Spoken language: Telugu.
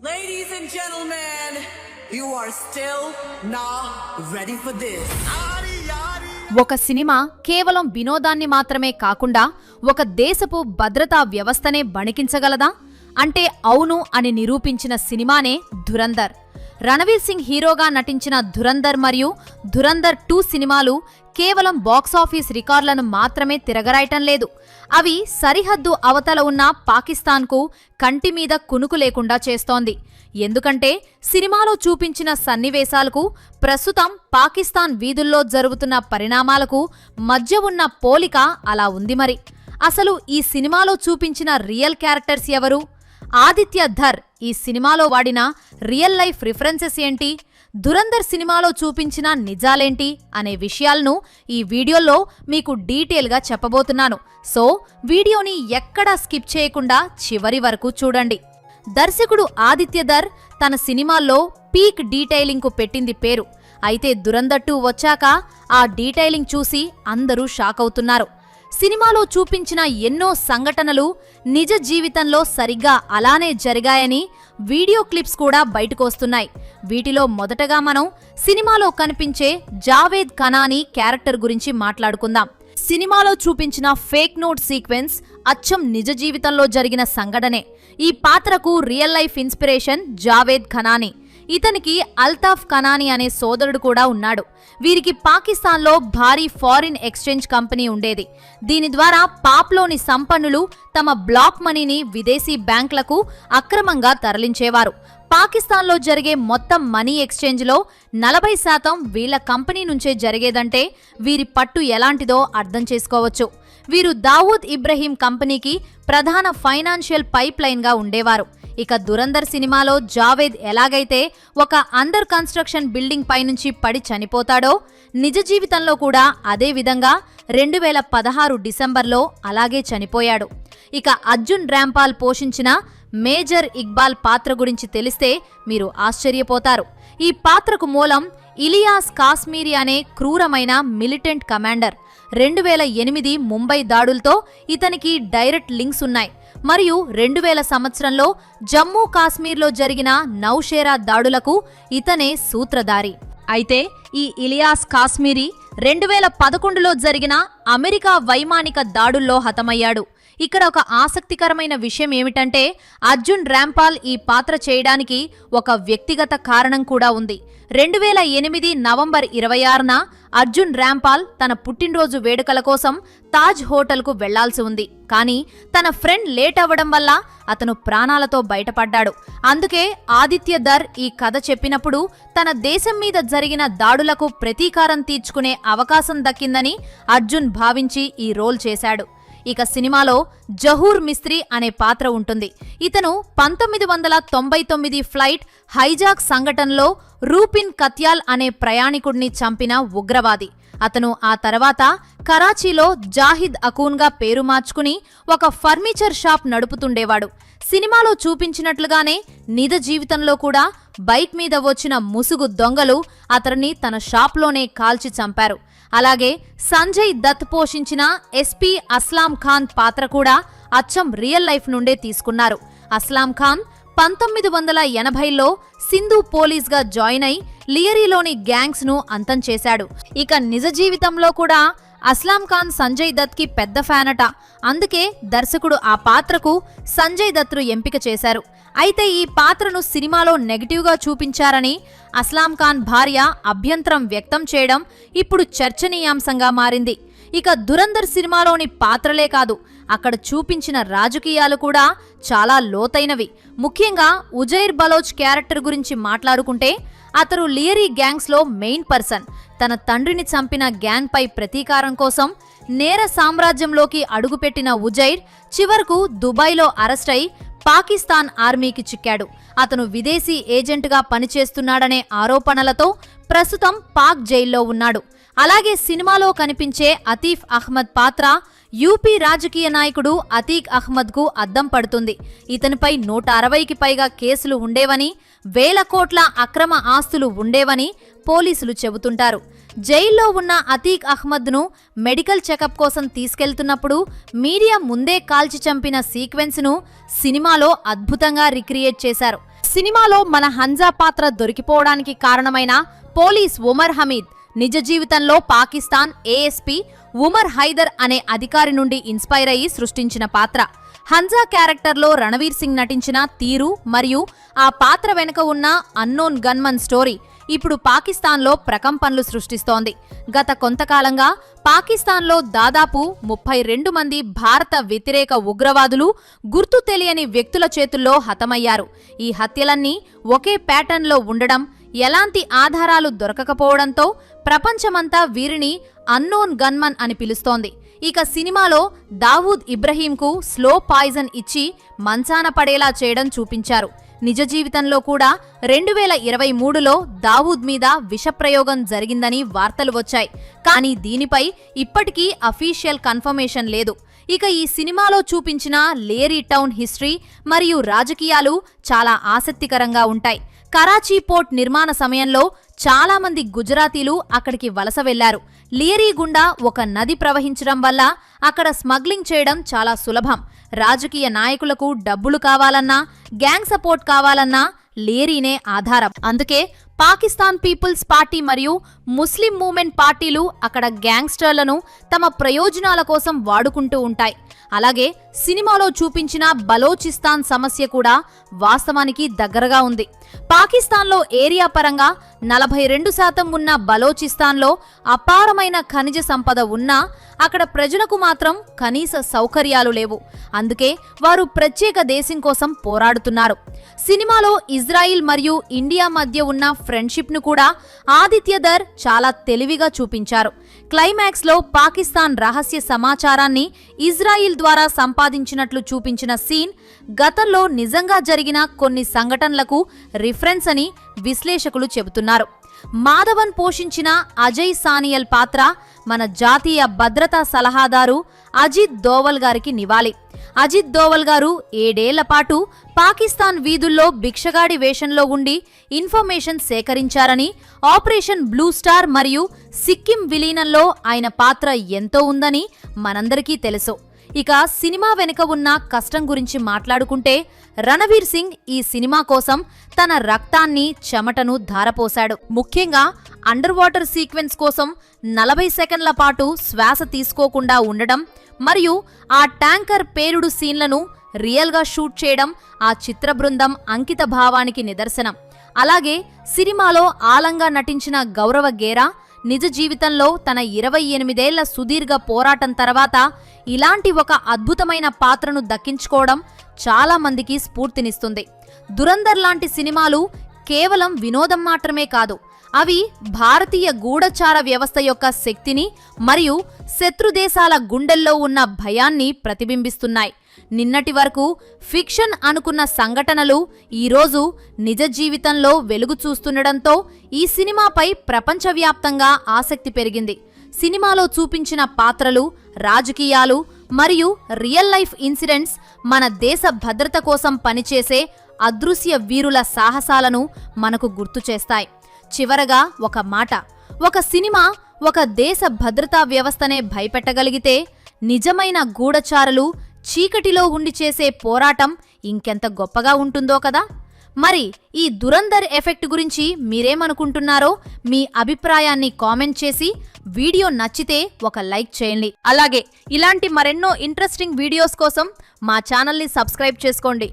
Ladies and gentlemen, you are still not ready for this. ఒక సినిమా కేవలం వినోదాన్ని మాత్రమే కాకుండా ఒక దేశపు భద్రతా వ్యవస్థనే బణికించగలదా అంటే అవును అని నిరూపించిన సినిమానే ధురంధర్. రణవీర్ సింగ్ హీరోగా నటించిన ధురంధర్ మరియు ధురంధర్ 2 సినిమాలు కేవలం బాక్సాఫీస్ రికార్డులను మాత్రమే తిరగరాయటం లేదు, అవి సరిహద్దు అవతల ఉన్న పాకిస్తాన్కు కంటి మీద కునుకు లేకుండా చేస్తోంది. ఎందుకంటే సినిమాలో చూపించిన సన్నివేశాలకు ప్రస్తుతం పాకిస్తాన్ వీధుల్లో జరుగుతున్న పరిణామాలకు మధ్య ఉన్న పోలిక అలా ఉంది. మరి అసలు ఈ సినిమాలో చూపించిన రియల్ క్యారెక్టర్స్ ఎవరు? ఆదిత్య ధర్ ఈ సినిమాలో వాడిన రియల్ లైఫ్ రిఫరెన్సెస్ ఏంటి? ధురంధర్ సినిమాలో చూపించిన నిజాలేంటి అనే విషయాలను ఈ వీడియోలో మీకు డీటెయిల్గా చెప్పబోతున్నాను. సో వీడియోని ఎక్కడా స్కిప్ చేయకుండా చివరి వరకు చూడండి. దర్శకుడు ఆదిత్య ధర్ తన సినిమాల్లో పీక్ డీటెయిలింగ్కు పెట్టింది పేరు. అయితే ధురంధర్ 2 వచ్చాక ఆ డీటెయిలింగ్ చూసి అందరూ షాక్ అవుతున్నారు. సినిమాలో చూపించిన ఎన్నో సంఘటనలు నిజ జీవితంలో సరిగ్గా అలానే జరిగాయని వీడియో క్లిప్స్ కూడా బయటకొస్తున్నాయి. వీటిలో మొదటగా మనం సినిమాలో కనిపించే జావేద్ కనానీ క్యారెక్టర్ గురించి మాట్లాడుకుందాం. సినిమాలో చూపించిన ఫేక్ నోట్ సీక్వెన్స్ అచ్చం నిజ జీవితంలో జరిగిన సంఘటనే. ఈ పాత్రకు రియల్ లైఫ్ ఇన్స్పిరేషన్ జావేద్ కనానీ. ఇతనికి అల్తాఫ్ కనానీ అనే సోదరుడు కూడా ఉన్నాడు. వీరికి పాకిస్తాన్లో భారీ ఫారిన్ ఎక్స్చేంజ్ కంపెనీ ఉండేది. దీని ద్వారా పాప్లోని సంపన్నులు తమ బ్లాక్ మనీని విదేశీ బ్యాంకులకు అక్రమంగా తరలించేవారు. పాకిస్తాన్లో జరిగే మొత్తం మనీ ఎక్స్చేంజ్లో 40% వీళ్ల కంపెనీ నుంచే జరిగేదంటే వీరి పట్టు ఎలాంటిదో అర్థం చేసుకోవచ్చు. వీరు దావూద్ ఇబ్రహీం కంపెనీకి ప్రధాన ఫైనాన్షియల్ పైప్ లైన్గా ఉండేవారు. ఇక ధురంధర్ సినిమాలో జావేద్ ఎలాగైతే ఒక అండర్ కన్స్ట్రక్షన్ బిల్డింగ్ పైనుంచి పడి చనిపోతాడో నిజ జీవితంలో కూడా అదే విధంగా 2016 డిసెంబర్లో అలాగే చనిపోయాడు. ఇక అర్జున్ రాంపాల్ పోషించిన మేజర్ ఇక్బాల్ పాత్ర గురించి తెలిస్తే మీరు ఆశ్చర్యపోతారు. ఈ పాత్రకు మూలం ఇలియాస్ కాశ్మీరీ అనే క్రూరమైన మిలిటెంట్ కమాండర్. 2008 ముంబై దాడులతో ఇతనికి డైరెక్ట్ లింక్స్ ఉన్నాయి. మరియు 2000 సంవత్సరంలో జమ్మూ కాశ్మీర్లో జరిగిన నౌషేరా దాడులకు ఇతనే సూత్రధారి. అయితే ఈ ఇలియాస్ కాశ్మీరీ 2011లో జరిగిన అమెరికా వైమానిక దాడుల్లో హతమయ్యాడు. ఇక్కడ ఒక ఆసక్తికరమైన విషయం ఏమిటంటే అర్జున్ రాంపాల్ ఈ పాత్ర చేయడానికి ఒక వ్యక్తిగత కారణం కూడా ఉంది. 2008 నవంబర్ 26న అర్జున్ రాంపాల్ తన పుట్టినరోజు వేడుకల కోసం తాజ్ హోటల్కు వెళ్లాల్సి ఉంది. కానీ తన ఫ్రెండ్ లేట్ అవ్వడం వల్ల అతను ప్రాణాలతో బయటపడ్డాడు. అందుకే ఆదిత్య ధర్ ఈ కథ చెప్పినప్పుడు తన దేశం మీద జరిగిన దాడులకు ప్రతీకారం తీర్చుకునే అవకాశం దక్కిందని అర్జున్ భావించి ఈ రోల్ చేశాడు. ఇక సినిమాలో జహూర్ మిస్త్రీ అనే పాత్ర ఉంటుంది. ఇతను 1999 ఫ్లైట్ హైజాక్ సంఘటనలో రూపిన్ కత్యాల్ అనే ప్రయాణికుడిని చంపిన ఉగ్రవాది. అతను ఆ తర్వాత కరాచీలో జాహిద్ అకూన్గా పేరు మార్చుకుని ఒక ఫర్నిచర్ షాప్ నడుపుతుండేవాడు. సినిమాలో చూపించినట్లుగానే నిజ జీవితంలో కూడా బైక్ మీద వచ్చిన ముసుగు దొంగలు అతన్ని తన షాప్లోనే కాల్చి చంపారు. అలాగే సంజయ్ దత్ పోషించిన ఎస్పీ అస్లాం ఖాన్ పాత్ర కూడా అచ్చం రియల్ లైఫ్ నుండే తీసుకున్నారు. అస్లాం ఖాన్ 1980లో సింధు పోలీస్గా జాయిన్ అయి లియరీలోని గ్యాంగ్స్ ను అంతం చేశాడు. ఇక నిజ జీవితంలో కూడా అస్లాం ఖాన్ సంజయ్ దత్ కి పెద్ద ఫ్యానట. అందుకే దర్శకుడు ఆ పాత్రకు సంజయ్ దత్ను ఎంపిక చేశారు. అయితే ఈ పాత్రను సినిమాలో నెగటివ్గా చూపించారని అస్లాం ఖాన్ భార్య అభ్యంతరం వ్యక్తం చేయడం ఇప్పుడు చర్చనీయాంశంగా మారింది. ఇక ధురంధర్ సినిమాలోని పాత్రలే కాదు, అక్కడ చూపించిన రాజకీయాలు కూడా చాలా లోతైనవి. ముఖ్యంగా ఉజైర్ బలోచ్ క్యారెక్టర్ గురించి మాట్లాడుకుంటే అతను లియరీ గ్యాంగ్స్లో మెయిన్ పర్సన్. తన తండ్రిని చంపిన గ్యాంగ్ పై ప్రతీకారం కోసం నేర సామ్రాజ్యంలోకి అడుగుపెట్టిన ఉజైర్ చివరకు దుబాయ్లో అరెస్ట్ అయి పాకిస్తాన్ ఆర్మీకి చిక్కాడు. అతను విదేశీ ఏజెంట్గా పనిచేస్తున్నాడనే ఆరోపణలతో ప్రస్తుతం పాక్ జైల్లో ఉన్నాడు. అలాగే సినిమాలో కనిపించే అతీఫ్ అహ్మద్ పాత్ర యూపీ రాజకీయ నాయకుడు అతీక్ అహ్మద్కు అద్దం పడుతుంది. ఇతనిపై 160కి పైగా కేసులు ఉండేవని, 1000 కోట్ల అక్రమ ఆస్తులు ఉండేవని పోలీసులు చెబుతుంటారు. జైల్లో ఉన్న అతీక్ అహ్మద్ను మెడికల్ చెకప్ కోసం తీసుకెళ్తున్నప్పుడు మీడియా ముందే కాల్చి చంపిన సీక్వెన్స్ను సినిమాలో అద్భుతంగా రిక్రియేట్ చేశారు. సినిమాలో మన హంజా పాత్ర దొరికిపోవడానికి కారణమైన పోలీస్ ఉమర్ హమీద్ నిజ జీవితంలో పాకిస్తాన్ ఏఎస్పీ ఉమర్ హైదర్ అనే అధికారి నుండి ఇన్స్పైర్ అయ్యి సృష్టించిన పాత్ర. హంజా క్యారెక్టర్లో రణవీర్ సింగ్ నటించిన తీరు మరియు ఆ పాత్ర వెనుక ఉన్న అన్నోన్ గన్మన్ స్టోరీ ఇప్పుడు పాకిస్తాన్లో ప్రకంపనలు సృష్టిస్తోంది. గత కొంతకాలంగా పాకిస్తాన్లో దాదాపు 32 మంది భారత వ్యతిరేక ఉగ్రవాదులు గుర్తు తెలియని వ్యక్తుల చేతుల్లో హతమయ్యారు. ఈ హత్యలన్నీ ఒకే ప్యాటర్న్లో ఉండడం, ఎలాంటి ఆధారాలు దొరకకపోవడంతో ప్రపంచమంతా వీరిని అన్నోన్ గన్మన్ అని పిలుస్తోంది. ఇక సినిమాలో దావూద్ ఇబ్రహీంకు స్లో పాయిజన్ ఇచ్చి మంచాన పడేలా చేయడం చూపించారు. నిజ జీవితంలో కూడా 2023లో దావూద్ మీద విషప్రయోగం జరిగిందని వార్తలు వచ్చాయి. కానీ దీనిపై ఇప్పటికీ అఫీషియల్ కన్ఫర్మేషన్ లేదు. ఇక ఈ సినిమాలో చూపించిన లేరీ టౌన్ హిస్టరీ మరియు రాజకీయాలు చాలా ఆసక్తికరంగా ఉంటాయి. కరాచీ పోర్ట్ నిర్మాణ సమయంలో చాలా మంది గుజరాతీలు అక్కడికి వలస వెళ్లారు. లేరీ గుండా ఒక నది ప్రవహించడం వల్ల అక్కడ స్మగ్లింగ్ చేయడం చాలా సులభం. రాజకీయ నాయకులకు డబ్బులు కావాలన్నా, గ్యాంగ్ సపోర్ట్ కావాలన్నా లేరీనే ఆధారం. అందుకే పాకిస్తాన్ పీపుల్స్ పార్టీ మరియు ముస్లిం మూవ్మెంట్ పార్టీలు అక్కడ గ్యాంగ్స్టర్లను తమ ప్రయోజనాల కోసం వాడుకుంటూ ఉంటాయి. అలాగే సినిమాలో చూపించిన బలోచిస్తాన్ సమస్య కూడా వాస్తవానికి దగ్గరగా ఉంది. పాకిస్తాన్లో ఏరియా పరంగా 42% ఉన్న బలోచిస్తాన్లో అపారమైన ఖనిజ సంపద ఉన్నా అక్కడ ప్రజలకు మాత్రం కనీస సౌకర్యాలు లేవు. అందుకే వారు ప్రత్యేక దేశం కోసం పోరాడుతున్నారు. సినిమాలో ఇజ్రాయిల్ మరియు ఇండియా మధ్య ఉన్న ఫ్రెండ్షిప్ను కూడా ఆదిత్యధర్ చాలా తెలివిగా చూపించారు. క్లైమాక్స్లో పాకిస్తాన్ రహస్య సమాచారాన్ని ఇజ్రాయిల్ ద్వారా సంపాదించినట్లు చూపించిన సీన్ గతంలో నిజంగా జరిగిన కొన్ని సంఘటనలకు రిఫరెన్స్ అని విశ్లేషకులు చెబుతున్నారు. మాధవన్ పోషించిన అజయ్ సానియల్ పాత్ర మన జాతీయ భద్రతా సలహాదారు అజిత్ దోవల్ గారికి నివాళి. అజిత్ దోవల్ గారు 7 ఏళ్ల పాటు పాకిస్తాన్ వీధుల్లో భిక్షగాడి వేషంలో ఉండి ఇన్ఫర్మేషన్ సేకరించారని, ఆపరేషన్ బ్లూ స్టార్ మరియు సిక్కిం విలీనంలో ఆయన పాత్ర ఎంతో ఉందని మనందరికీ తెలుసు. ఇక సినిమా వెనుక ఉన్న కష్టం గురించి మాట్లాడుకుంటే రణవీర్ సింగ్ ఈ సినిమా కోసం తన రక్తాన్ని, చెమటను ధారపోశాడు. ముఖ్యంగా అండర్ వాటర్ సీక్వెన్స్ కోసం 40 సెకండ్ల పాటు శ్వాస తీసుకోకుండా ఉండడం మరియు ఆ ట్యాంకర్ పేలుడు సీన్లను రియల్గా షూట్ చేయడం ఆ చిత్ర బృందం అంకిత భావానికి నిదర్శనం. అలాగే సినిమాలో ఆలంగా నటించిన గౌరవ గేరా నిజ జీవితంలో తన 28 ఏళ్ల సుదీర్ఘ పోరాటం తర్వాత ఇలాంటి ఒక అద్భుతమైన పాత్రను దక్కించుకోవడం చాలా మందికి స్ఫూర్తినిస్తుంది. దురందర్ లాంటి సినిమాలు కేవలం వినోదం మాత్రమే కాదు, అవి భారతీయ గూఢచార వ్యవస్థ యొక్క శక్తిని మరియు శత్రుదేశాల గుండెల్లో ఉన్న భయాన్ని ప్రతిబింబిస్తున్నాయి. నిన్నటి వరకు ఫిక్షన్ అనుకున్న సంఘటనలు ఈరోజు నిజ జీవితంలో వెలుగు చూస్తుండడంతో ఈ సినిమాపై ప్రపంచవ్యాప్తంగా ఆసక్తి పెరిగింది. సినిమాలో చూపించిన పాత్రలు, రాజకీయాలు మరియు రియల్ లైఫ్ ఇన్సిడెంట్స్ మన దేశ భద్రత కోసం పనిచేసే అదృశ్య వీరుల సాహసాలను మనకు గుర్తు చేస్తాయి. చివరగా ఒక మాట, ఒక సినిమా ఒక దేశ భద్రతా వ్యవస్థనే భయపెట్టగలిగితే నిజమైన గూఢచారులు చీకటిలో ఉండి చేసే పోరాటం ఇంకెంత గొప్పగా ఉంటుందో కదా. మరి ఈ దురందర్ ఎఫెక్ట్ గురించి మీరేమనుకుంటున్నారో మీ అభిప్రాయాన్ని కామెంట్ చేసి వీడియో నచ్చితే ఒక లైక్ చేయండి. అలాగే ఇలాంటి మరెన్నో ఇంట్రెస్టింగ్ వీడియోస్ కోసం మా ఛానల్ని సబ్స్క్రైబ్ చేసుకోండి.